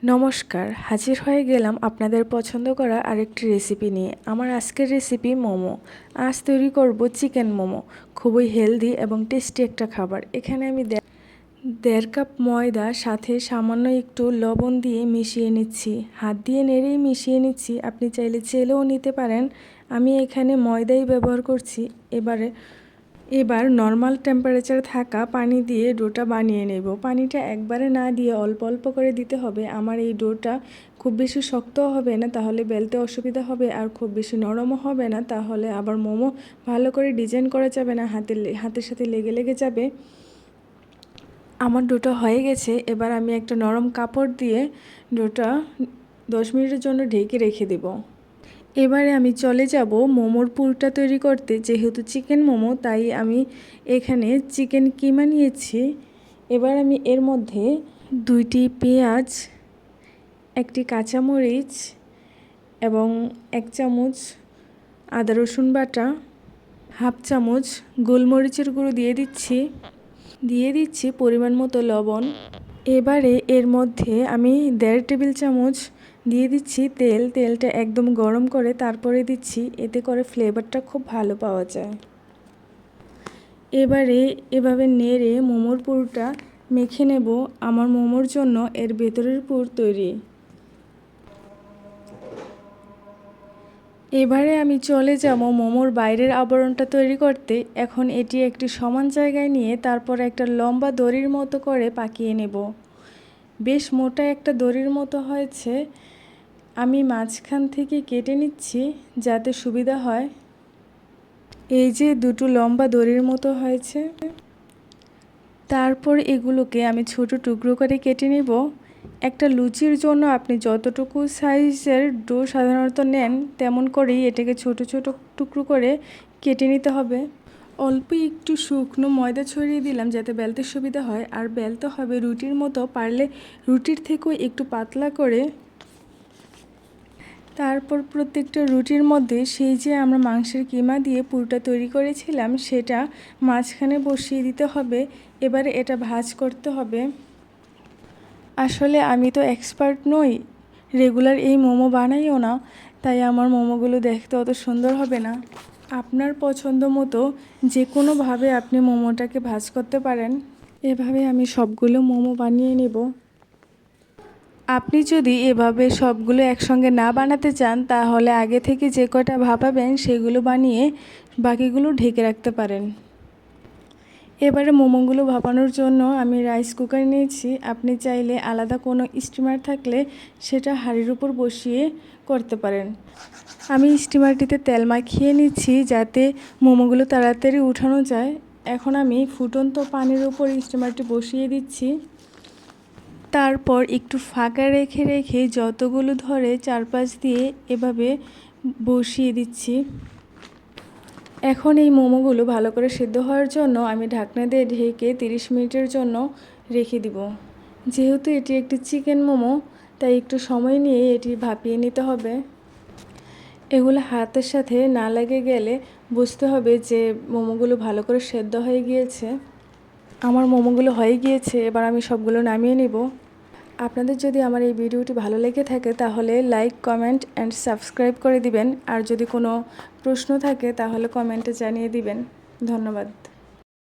নমস্কার, হাজির হয়ে গেলাম আপনাদের পছন্দ করা আরেকটি রেসিপি নিয়ে। আমার আজকের রেসিপি মোমো। আজ তৈরি করব চিকেন মোমো। খুবই হেলদি এবং টেস্টি একটা খাবার। এখানে আমি 1.5 কাপ ময়দা সাথে সামান্য একটু লবণ দিয়ে মিশিয়ে নিচ্ছি। হাত দিয়ে নেড়েই মিশিয়ে নিচ্ছি, আপনি চাইলে চেলেও নিতে পারেন। আমি এখানে ময়দাই ব্যবহার করছি। এবার নর্মাল টেম্পারেচার থাকা পানি দিয়ে ডোটা বানিয়ে নেব। পানিটা একবারে না দিয়ে অল্প অল্প করে দিতে হবে। আমার এই ডোটা খুব বেশি শক্তও হবে না, তাহলে বেলতে অসুবিধা হবে, আর খুব বেশি নরমও হবে না, তাহলে আবার মোমো ভালো করে ডিজাইন করা যাবে না, হাতের সাথে লেগে লেগে যাবে। আমার ডোটা হয়ে গেছে। এবার আমি একটা নরম কাপড় দিয়ে ডোটা 10 মিনিটের জন্য ঢেকে রেখে দেব। এবারে আমি চলে যাব মোমোর পুরটা তৈরি করতে। যেহেতু চিকেন মোমো, তাই আমি এখানে চিকেন কিমা নিয়েছি। এবার আমি এর মধ্যে 2টি পেঁয়াজ, 1টি কাঁচামরিচ এবং 1 চামচ আদা রসুন বাটা, হাফ চামচ গোলমরিচের গুঁড়ো দিয়ে দিচ্ছি পরিমাণ মতো লবণ। এবারে এর মধ্যে আমি 1.5 টেবিল চামচ দিয়ে দিচ্ছি তেল। তেলটা একদম গরম করে তারপরে দিচ্ছি, এতে করে ফ্লেভারটা খুব ভালো পাওয়া যায়। এবারে এভাবে নেড়ে মোমোর পুরটা মেখে নেব। আমার মোমোর জন্য এর ভেতরের পুর তৈরি। এবারে আমি চলে যাব মোমোর বাইরের আবরণটা তৈরি করতে। এখন এটি একটি সমান জায়গায় নিয়ে তারপর একটা লম্বা দড়ির মতো করে পাকিয়ে নেব। বেশ মোটা একটা দড়ির মতো হয়েছে। আমি মাঝখান থেকে কেটে নিচ্ছি যাতে সুবিধা হয়। এই যে দুটো লম্বা দড়ির মতো হয়েছে। তারপর এগুলোকে আমি ছোট টুকরো করে কেটে নেব। একটা লুচির জন্য আপনি যতটুকু সাইজের ডো সাধারণত নেন, তেমন করেই এটাকে ছোট ছোট টুকরো করে কেটে নিতে হবে। অল্প একটু শুকনো ময়দা ছড়িয়ে দিলাম যাতে বেলতে সুবিধা হয়। আর বেলতে হবে রুটির মতো, পারলে রুটির থেকেও একটু পাতলা করে। তারপর প্রত্যেকটা রুটির মধ্যে সেই যে আমরা মাংসের কিমা দিয়ে পুরটা তৈরি করেছিলাম সেটা মাঝখানে বসিয়ে দিতে হবে। এবারে এটা ভাঁজ করতে হবে। আসলে আমি তো এক্সপার্ট নই, রেগুলার এই মোমো বানাইও না, তাই আমার মোমোগুলো দেখতে অত সুন্দর হবে না। আপনার পছন্দ মতো যে কোনোভাবে আপনি মোমোটাকে ভাঁজ করতে পারেন। এভাবে আমি সবগুলো মোমো বানিয়ে নেব। আপনি যদি এভাবে সবগুলো একসঙ্গে না বানাতে চান, তাহলে আগে থেকে যে কটা ভাপাবেন সেগুলো বানিয়ে বাকিগুলো ঢেকে রাখতে পারেন। এবারে মোমোগুলো ভাপানোর জন্য আমি রাইস কুকার নিয়েছি। আপনি চাইলে আলাদা কোনো স্টিমার থাকলে সেটা হাঁড়ির উপর বসিয়ে করতে পারেন। আমি স্টিমারটিতে তেল মাখিয়ে নিচ্ছি যাতে মোমোগুলো তাড়াতাড়ি উঠানো যায়। এখন আমি ফুটন্ত পানির উপর স্টিমারটি বসিয়ে দিচ্ছি। তারপর একটু ফাঁকা রেখে রেখে যতগুলো ধরে চারপাশ দিয়ে এভাবে বসিয়ে দিচ্ছি। এখন এই মোমোগুলো ভালো করে সিদ্ধ হওয়ার জন্য আমি ঢাকনা দিয়ে ঢেকে 30 মিনিটের জন্য রেখে দিব। যেহেতু এটি একটি চিকেন মোমো, তাই একটু সময় নিয়ে এটি ভাপিয়ে নিতে হবে। এগুলো হাতের সাথে না লেগে গেলে বুঝতে হবে যে মোমোগুলো ভালো করে সেদ্ধ হয়ে গিয়েছে। আমার মোমোগুলো হয়ে গিয়েছে। এবার আমি সবগুলো নামিয়ে নেব। আপনাদের যদি আমার এই ভিডিওটি ভালো লেগে থাকে তাহলে লাইক, কমেন্ট অ্যান্ড সাবস্ক্রাইব করে দিবেন। আর যদি কোনো প্রশ্ন থাকে তাহলে কমেন্টে জানিয়ে দিবেন। ধন্যবাদ।